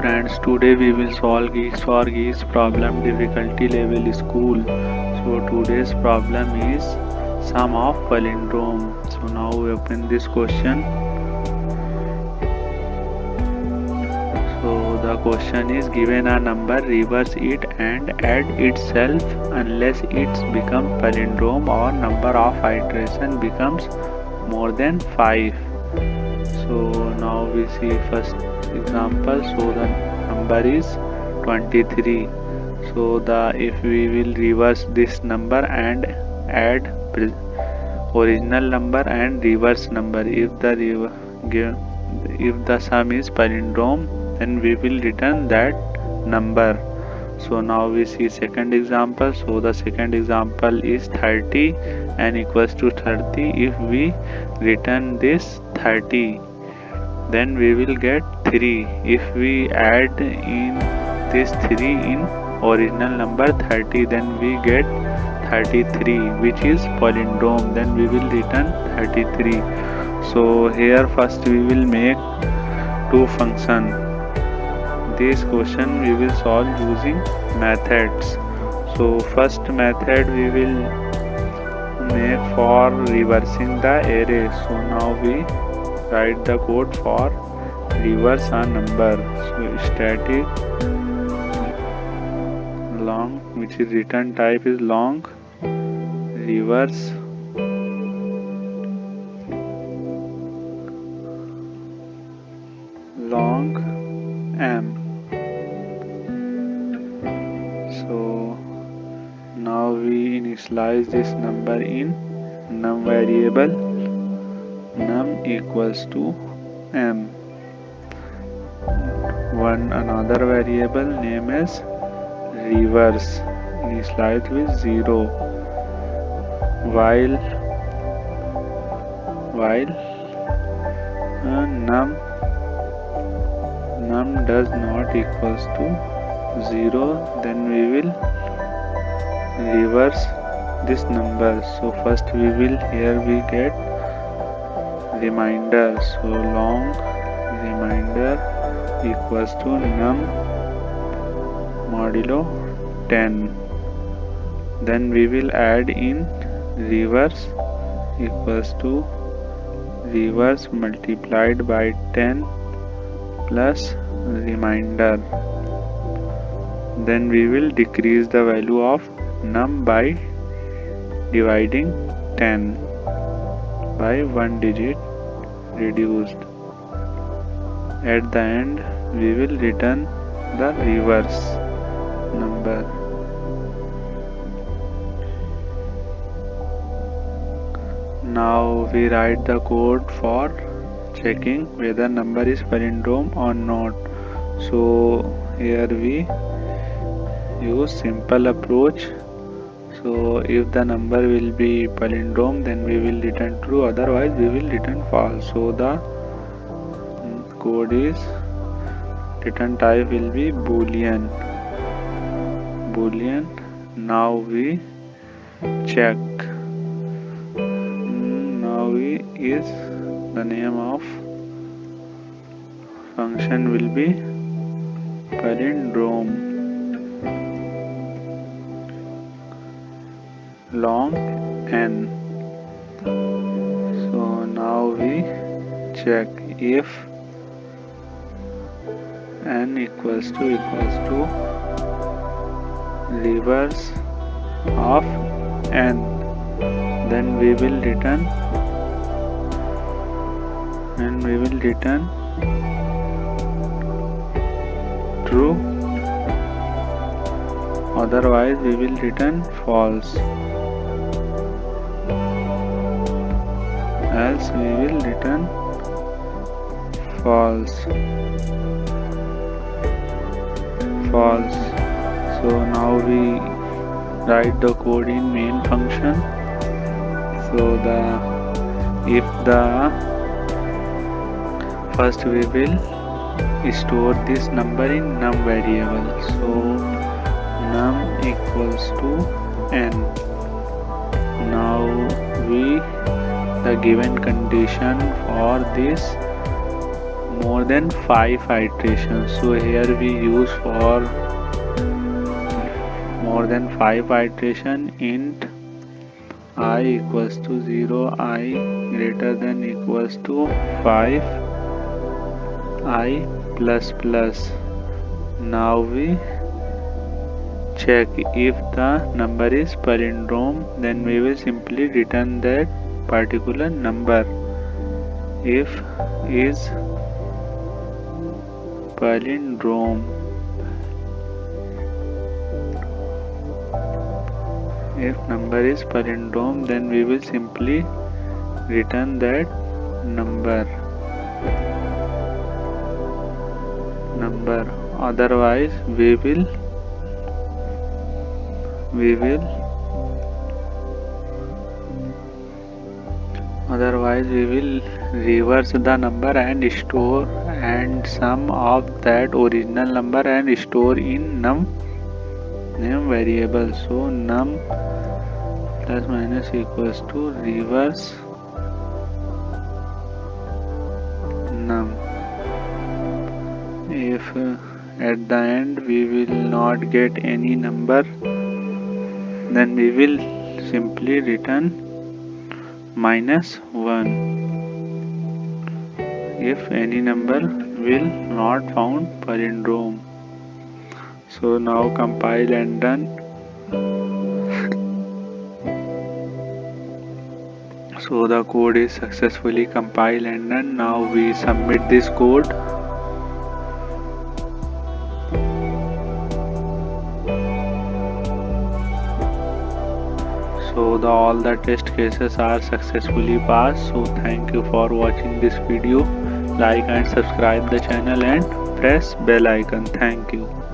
friends, today we will solve Geeks for Geeks problem difficulty level school. So today's problem is sum of palindrome. So now we open this question. So the question is given a number, reverse it and add itself unless it's become palindrome or number of iteration becomes more than 5. So now we see first example. So the number is 23. So if we will reverse this number and add original number and reverse number, if the sum is palindrome, then we will return that number. So now we see second example. So the second example is 30 and equals to 30. If we return this 30, then we will get 3. If we add in this 3 in original number 30, then we get 33, which is palindrome. Then we will return 33. So here first we will make two functions. This question we will solve using methods. So first method we will make for reversing the array. So now we write the code for reverse a number. So static long, which is return type is long, reverse long m. So now we initialize this number in num variable, num equals to m. Another variable name is reverse, initialized with 0. While num does not equals to 0, then we will reverse this number. So first we will, here we get reminder. So long reminder equals to num modulo 10. Then we will add in reverse equals to reverse multiplied by 10 plus reminder. Then we will decrease the value of num by dividing 10 by 1 digit reduced. At the end we will return the reverse number. Now we write the code for checking whether number is palindrome or not. So here we use simple approach. So if the number will be palindrome, then we will return true, otherwise we will return false. So the code is, return type will be boolean. Now we check. Now we is the name of function will be palindrome long n. So now we check if n equals to reverse of n, then we will return true, otherwise we will return false, else we will return false. So now we write the code in main function. So first we will store this number in num variable. So num equals to n. Now the given condition for this more than 5 iterations. So here we use for more than 5 iteration int I equals to 0, I greater than equals to 5, I plus plus. Now we check if the number is palindrome, then we will simply return that particular number. If is palindrome, if number is palindrome, then we will simply return that number. Otherwise we will reverse the number and store and sum of that original number and store in num name variable. So num plus minus equals to reverse num. If at the end we will not get any number, then we will simply return -1 if any number will not found palindrome. So now compile and done. So the code is successfully compiled and done. Now we submit this code. So all the test cases are successfully passed. So thank you for watching this video. Like and subscribe the channel and press bell icon. Thank you.